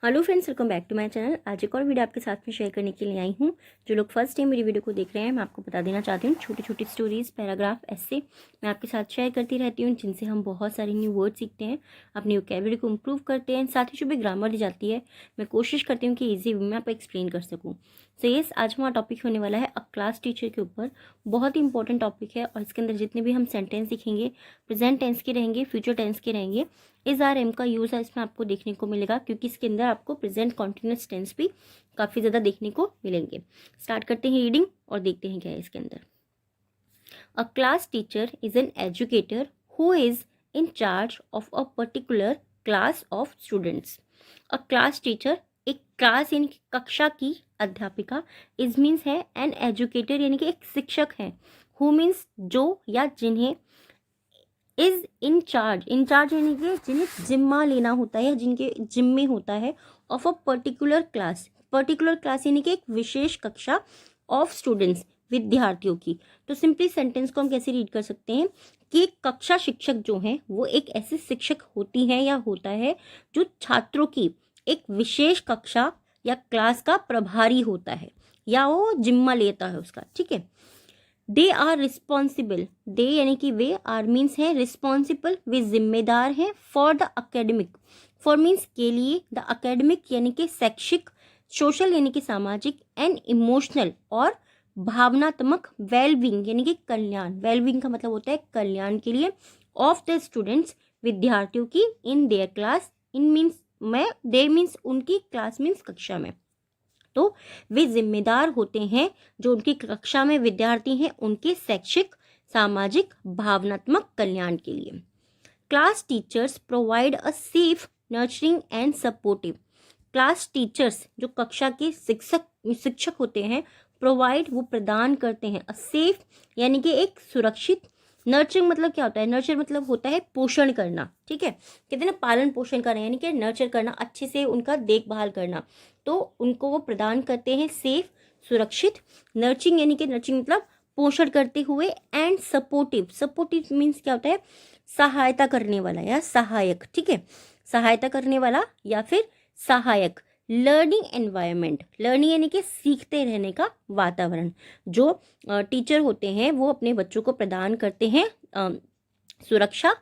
Hello friends, welcome back to my channel. आज एक और वीडियो आपके साथ में शेयर करने के लिए आई हूँ। जो लोग फर्स्ट टाइम मेरी वीडियो को देख रहे हैं, मैं आपको बता देना चाहती हूँ, छोटी छोटी स्टोरीज, पैराग्राफ, ऐसे मैं आपके साथ शेयर करती रहती हूँ, जिनसे हम बहुत सारे न्यू वर्ड सीखते हैं, अपनी वोकैबुलरी को इम्प्रूव करते हैं। साथ ही जो भी ग्रामर दी जाती है, मैं कोशिश करती हूँ कि ईजी वे में आपको एक्सप्लेन कर सकूँ। सो येस, आज हमारा टॉपिक होने वाला है अ क्लास टीचर के ऊपर। बहुत ही इंपॉर्टेंट टॉपिक है और इसके अंदर जितने भी हम सेंटेंस सीखेंगे, प्रेजेंट टेंस के रहेंगे, फ्यूचर टेंस के रहेंगे। इज़ आर एम का यूज़ है इसमें आपको देखने को मिलेगा, क्योंकि इसके अंदर आपको प्रेजेंट कॉन्टिन्यूस टेंस भी काफ़ी ज़्यादा देखने को मिलेंगे। स्टार्ट करते हैं रीडिंग और देखते हैं क्या है इसके अंदर। अ class teacher is an educator who is in charge of a particular class of students. A class teacher एक क्लास यानी कि कक्षा की अध्यापिका, इज मीन्स है एन एजुकेटर यानी कि एक शिक्षक है, हु मीन्स जो या जिन्हें, इज इन चार्ज यानी कि जिन्हें जिम्मा लेना होता है या जिनके जिम्मे होता है, ऑफ अ पर्टिकुलर क्लास यानी कि एक विशेष कक्षा, ऑफ स्टूडेंट्स विद्यार्थियों की। तो सिंपली सेंटेंस को हम कैसे रीड कर सकते हैं कि कक्षा शिक्षक जो हैं वो एक ऐसे शिक्षक होती हैं या होता है जो छात्रों की एक विशेष कक्षा या क्लास का प्रभारी होता है या वो जिम्मा लेता है उसका। ठीक है। दे आर रिस्पॉन्सिबल, दे यानी कि वे, आर मीन्स है रिस्पॉन्सिबल, वे जिम्मेदार हैं, for the academic, for means के लिए, द अकेडमिक यानी कि शैक्षिक, सोशल यानी कि सामाजिक, एंड इमोशनल और भावनात्मक, वेलबींग यानी कि कल्याण, वेलबींग का मतलब होता है कल्याण के लिए, ऑफ द स्टूडेंट्स विद्यार्थियों की, in their class, in means में, दे मीन्स उनकी, क्लास मीन्स कक्षा में। तो वे जिम्मेदार होते हैं जो उनकी कक्षा में विद्यार्थी हैं उनके शैक्षिक, सामाजिक, भावनात्मक कल्याण के लिए। Class teachers provide a safe, nurturing and supportive. Class teachers जो कक्षा के शिक्षक होते हैं, प्रोवाइड वो प्रदान करते हैं, अ सेफ यानी कि एक सुरक्षित, नर्चरिंग मतलब क्या होता है, नर्चर मतलब होता है पोषण करना। ठीक है, कहते हैं ना पालन पोषण करना, यानी कि नर्चर करना, अच्छे से उनका देखभाल करना। तो उनको वो प्रदान करते हैं सेफ, सुरक्षित, नर्चिंग यानी कि नर्चिंग मतलब पोषण करते हुए, एंड सपोर्टिव मीन्स क्या होता है, सहायता करने वाला या सहायक। ठीक है, सहायता करने वाला या फिर सहायक। लर्निंग एनवायरनमेंट, लर्निंग यानी कि सीखते रहने का वातावरण। जो टीचर होते हैं वो अपने बच्चों को प्रदान करते हैं सुरक्षा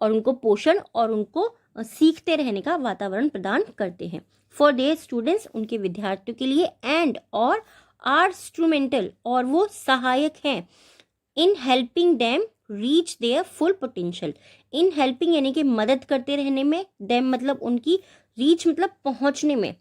और उनको पोषण और उनको सीखते रहने का वातावरण प्रदान करते हैं, फॉर देयर स्टूडेंट्स उनके विद्यार्थियों के लिए, एंड और आर इंस्ट्रूमेंटल और वो सहायक हैं, in helping them reach there full potential. In helping यानी कि मदद करते रहने में, देम मतलब उनकी, रीच मतलब पहुंचने में,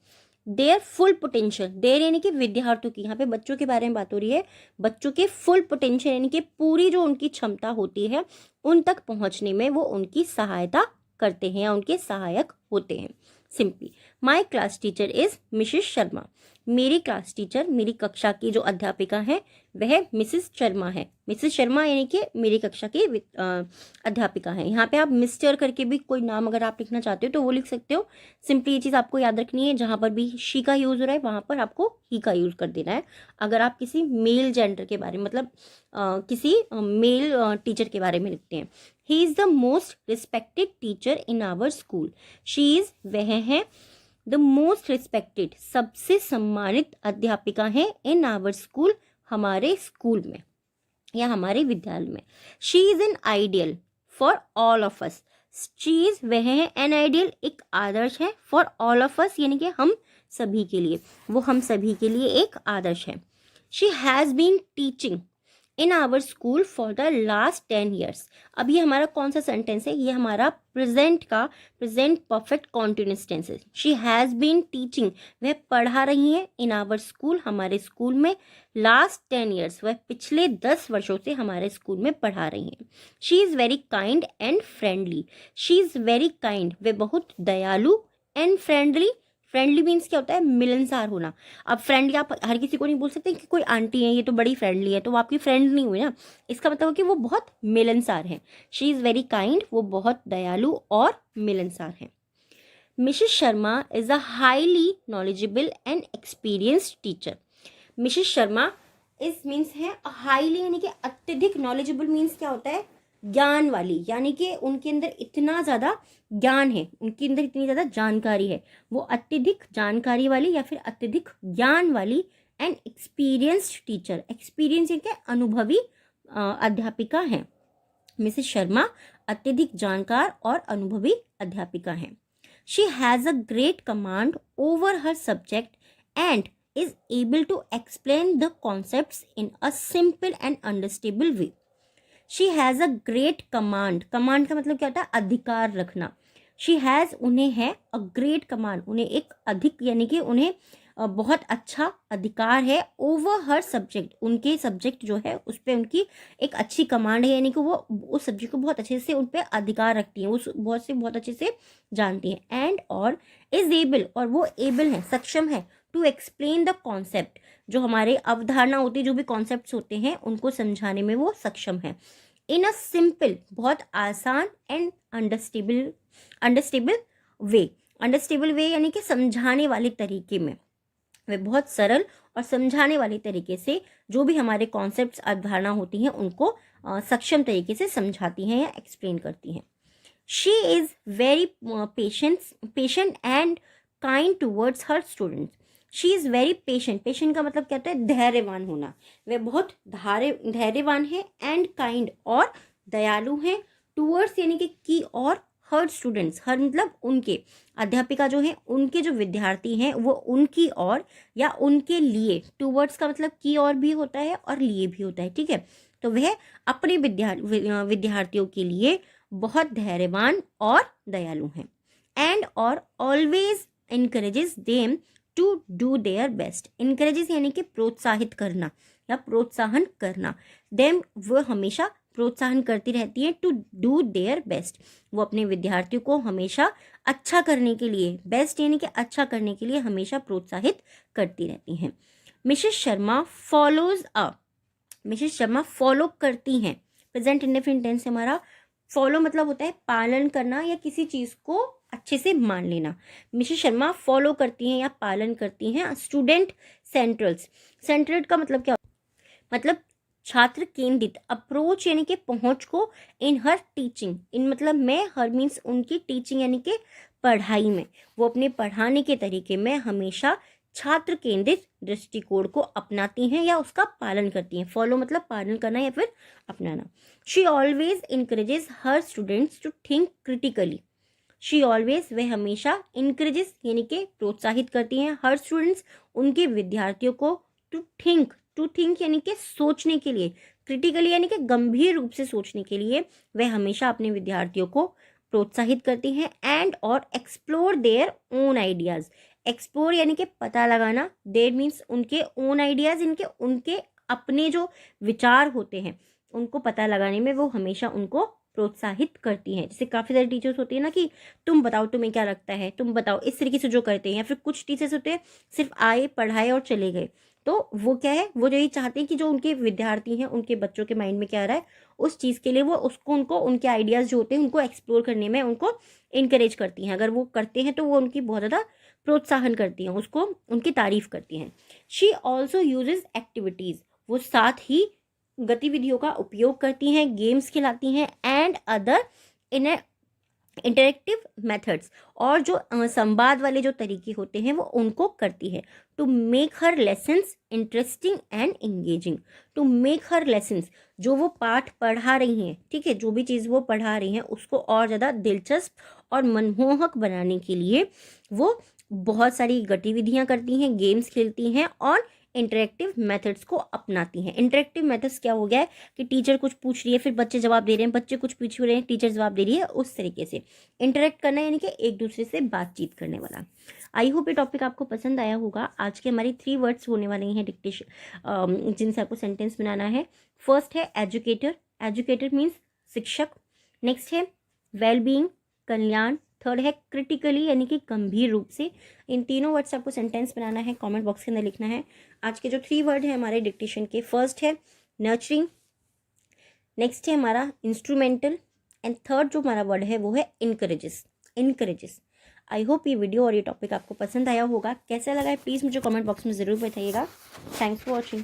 देयर फुल पोटेंशियल, देयर यानी कि विद्यार्थियों की, यहाँ पे बच्चों के बारे में बात हो रही है, बच्चों के फुल पोटेंशियल यानी कि पूरी जो उनकी क्षमता होती है उन तक पहुंचने में वो उनकी सहायता करते हैं या उनके सहायक होते हैं। Simply, my class teacher is Mrs Sharma. मेरी क्लास टीचर, मेरी कक्षा की जो अध्यापिका है वह मिसेस शर्मा है। मिसेस शर्मा यानी कि मेरी कक्षा की अध्यापिका है। यहाँ पे आप मिस्टर करके भी कोई नाम अगर आप लिखना चाहते हो तो वो लिख सकते हो। सिंपली ये चीज़ आपको याद रखनी है, जहाँ पर भी शी का यूज़ हो रहा है वहाँ पर आपको ही का यूज़ कर देना है। अगर आप किसी मेल जेंडर के बारे में मतलब किसी मेल टीचर के बारे में लिखते हैं, he is the most respected teacher in our school. She is वह है, द मोस्ट रिस्पेक्टेड सबसे सम्मानित अध्यापिका है, इन आवर स्कूल हमारे स्कूल में या हमारे विद्यालय में। She is an ideal for all of us. She is वह है, एन आइडियल एक आदर्श है, फॉर ऑल ऑफ अस यानी कि हम सभी के लिए, वो हम सभी के लिए एक आदर्श है। She has been teaching in our school for the last 10 years। अब ये हमारा कौन सा सेंटेंस है, ये हमारा प्रेजेंट का प्रेजेंट परफेक्ट कॉन्टिन्यूस टेंस है। शी हैज़ बीन टीचिंग, वह पढ़ा रही हैं, इन आवर स्कूल हमारे स्कूल में, लास्ट 10 years वह पिछले 10 वर्षों से हमारे स्कूल में पढ़ा रही हैं। She is very kind and friendly. She is very kind, वे बहुत दयालु, एंड फ्रेंडली, फ्रेंडली मीन्स क्या होता है, मिलनसार होना। अब फ्रेंडली आप हर किसी को नहीं बोल सकते कि कोई आंटी है ये तो बड़ी फ्रेंडली है तो वो आपकी फ्रेंड नहीं हुई ना, इसका मतलब है कि वो बहुत मिलनसार है। शी इज़ वेरी काइंड, वो बहुत दयालु और मिलनसार है। Mrs Sharma is a highly knowledgeable and experienced teacher. Mrs Sharma is means है हाईली यानी कि अत्यधिक, नॉलेजेबल मीन्स क्या होता है, ज्ञान वाली, यानी कि उनके अंदर इतना ज़्यादा ज्ञान है, उनके अंदर इतनी ज़्यादा जानकारी है, वो अत्यधिक जानकारी वाली या फिर अत्यधिक ज्ञान वाली एंड एक्सपीरियंस्ड टीचर, एक्सपीरियंस के अनुभवी अध्यापिका हैं। मिसेस शर्मा अत्यधिक जानकार और अनुभवी अध्यापिका हैं। She has a great command over her subject and is able to explain the concepts in a simple and understandable way. She has a great command. Command का मतलब क्या होता है? अधिकार रखना. She has, उन्हें है a great command, उन्हें एक अधिक यानी कि उन्हें बहुत अच्छा अधिकार है ओवर हर सब्जेक्ट, उनके सब्जेक्ट जो है उस पर उनकी एक अच्छी कमांड है, यानी कि वो उस सब्जेक्ट को बहुत अच्छे से उन पर अधिकार रखती हैं, उस बहुत अच्छे से जानती हैं। एंड और इज एबल, और वो एबल है, सक्षम है, टू एक्सप्लेन द कॉन्सेप्ट, जो हमारे अवधारणा होती है, जो भी कॉन्सेप्ट्स होते हैं उनको समझाने में वो सक्षम है। इन अ सिंपल, बहुत आसान एंड अंडरस्टेबल वे, अंडरस्टेबल वे यानी कि समझाने वाले तरीके में, वे बहुत सरल और समझाने वाले तरीके से जो भी हमारे कॉन्सेप्ट्स अवधारणा होती हैं उनको सक्षम तरीके से समझाती हैं या एक्सप्लेन करती हैं। She is very patient and kind towards her students. She is very patient, patient का मतलब क्या होता है? धैर्यवान होना। वे बहुत धैर्यवान है एंड काइंड और दयालु हैं, टूवर्ड्स यानी कि की और हर स्टूडेंट्स, हर मतलब उनके, अध्यापिका जो है उनके जो विद्यार्थी हैं वो उनकी और या उनके लिए, टूवर्ड्स का मतलब की और भी होता है और लिए भी होता है, ठीक है। तो वह अपने विद्यार्थियों के लिए बहुत धैर्यवान और दयालु हैं। एंड और always encourages them to do their best. Encourages यानी कि प्रोत्साहित करना या प्रोत्साहन करना। देम वो हमेशा प्रोत्साहन करती रहती है टू डू देयर बेस्ट, वो अपने विद्यार्थियों को हमेशा अच्छा करने के लिए, बेस्ट यानी कि अच्छा करने के लिए हमेशा प्रोत्साहित करती रहती हैं। Mrs Sharma follows a, Mrs Sharma follow करती हैं, प्रेजेंट इंडेफिनिट टेंस हमारा फॉलो मतलब होता है पालन करना या किसी चीज़ को अच्छे से मान लेना। मिसेस शर्मा फॉलो करती हैं या पालन करती हैं स्टूडेंट सेंट्रल्स। सेंट्रल का मतलब क्या, मतलब छात्र केंद्रित, अप्रोच यानी कि पहुंच को, इन हर टीचिंग, इन मतलब में, हर मीन्स उनकी टीचिंग यानी कि पढ़ाई में, वो अपने पढ़ाने के तरीके में हमेशा छात्र केंद्रित दृष्टिकोण को अपनाती हैं या उसका पालन करती हैं। फॉलो मतलब पालन करना या फिर अपनाना। She always encourages her students to think critically. She always, वह हमेशा, इनकरेजेस यानी कि प्रोत्साहित करती हैं, हर स्टूडेंट्स उनके विद्यार्थियों को, टू थिंक यानी कि सोचने के लिए, क्रिटिकली यानी कि गंभीर रूप से सोचने के लिए वह हमेशा अपने विद्यार्थियों को प्रोत्साहित करती हैं। एंड और explore their own ideas. Explore यानी कि पता लगाना, देयर मीन्स उनके ओन आइडियाज़, इनके उनके अपने जो विचार होते हैं उनको पता लगाने में वो हमेशा उनको प्रोत्साहित करती हैं। जैसे काफ़ी सारे टीचर्स होते हैं ना कि तुम बताओ तुम्हें क्या लगता है, तुम बताओ, इस तरीके से जो करते हैं। या फिर कुछ टीचर्स होते हैं सिर्फ आए, पढ़ाए और चले गए, तो वो क्या है, वो यही चाहते हैं कि जो उनके विद्यार्थी हैं उनके बच्चों के माइंड में क्या आ रहा है उस चीज़ के लिए वो उसको, उनको उनके आइडियाज़ जो होते हैं उनको एक्सप्लोर करने में उनको इनकरेज करती हैं। अगर वो करते हैं तो वो उनकी बहुत ज़्यादा प्रोत्साहन करती हैं, उसको उनकी तारीफ करती हैं। शी ऑल्सो यूजेज एक्टिविटीज़, वो साथ ही गतिविधियों का उपयोग करती हैं, गेम्स खिलाती हैं, and other in interactive methods, और जो संवाद वाले जो तरीके होते हैं वो उनको करती है। To make her lessons interesting and engaging. To make her lessons, जो वो पाठ पढ़ा रही हैं, ठीक है, जो भी चीज़ वो पढ़ा रही हैं उसको और ज़्यादा दिलचस्प और मनमोहक बनाने के लिए वो बहुत सारी गतिविधियाँ करती हैं, गेम्स खेलती हैं और इंटरेक्टिव मेथड्स को अपनाती हैं। इंटरेक्टिव मेथड्स क्या हो गया है कि टीचर कुछ पूछ रही है, फिर बच्चे जवाब दे रहे हैं, बच्चे कुछ पूछ रहे हैं, टीचर जवाब दे रही है, उस तरीके से इंटरेक्ट करना यानी कि एक दूसरे से बातचीत करने वाला। आई होप ये टॉपिक आपको पसंद आया होगा। आज के हमारी 3 वर्ड्स होने वाले हैं डिक्टेशन, जिनसे आपको सेंटेंस बनाना है। फर्स्ट है एजुकेटर, एजुकेटर मीन्स शिक्षक। नेक्स्ट है वेलबींग, कल्याण। थर्ड है क्रिटिकली यानी कि गंभीर रूप से। इन तीनों वर्ड से आपको सेंटेंस बनाना है, कमेंट बॉक्स के अंदर लिखना है। आज के जो 3 वर्ड है हमारे डिक्टेशन के, फर्स्ट है नर्चरिंग, नेक्स्ट है हमारा इंस्ट्रूमेंटल, एंड थर्ड जो हमारा वर्ड है वो है इनकरेजेस। आई होप ये वीडियो और ये टॉपिक आपको पसंद आया होगा। कैसा लगा है प्लीज़ मुझे कमेंट बॉक्स में ज़रूर बताइएगा। Thanks for watching.